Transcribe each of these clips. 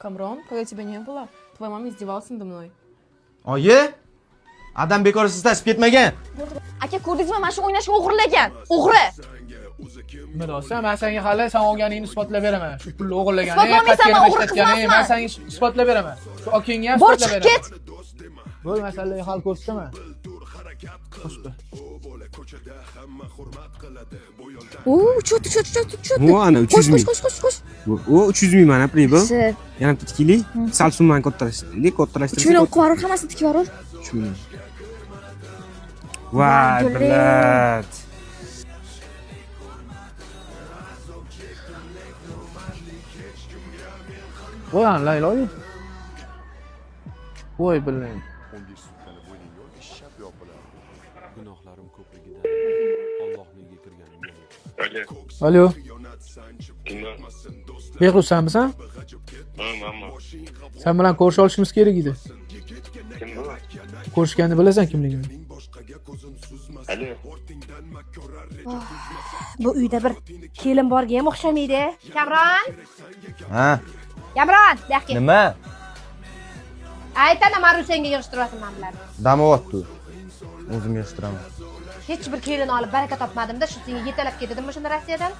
Камрон, когда тебя не было, твоя мама издевалась надо мной. Oyi? Adam bekor siz tashib ketmagan. Aka, ko'rdingizmi, mana shu o'ynashga o'g'irlagan. O'g'ri. Nima deyapsan? Men senga hali sen olganingni isbotlab beraman. Shu pulni o'g'irlaganing, Isbotlamaysan, men o'g'ri ishlatganing, men qilmasman. senga isbotlab beraman. Shu akangga ham Bor, isbotlab chiqib ket. beraman. Bo'l, masalaga hal ko'rsataman. Xo'sh. Uchot. Bu ana 300 ming. Qo'sh. O 300 ming mana puli bu. Sir. Yana bitta tikili. Sal summani kattalashtirdik, 3 million qo'yarur, hammasini tikib yuborur. 3 million. Voy, bilat. Voy, Laylo. Voy, billahi. Gunohlarim ko'pligidan Allohniga kirganim yo'q. Alo. Kimlar? Behruz senmisan? Mamma. Sen bilan ko'risha olishimiz kerak edi. Kim bu? Ko'rishganini bilasan kimligini. Alo. Bu uyda bir kelin borga ham o'xshamaydi. Kamron, Ha, Kamron, bu yoqqa. nima? Aytana, men senga yig'ishtiryapman men bilan. Dam olyapti. O'zim yig'ishtiraman. Hech bir kelin olib baraka topmadim-da, shu senga yetalab ketdim o'shanda Rossiyadan.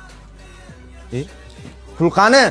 Pul qani?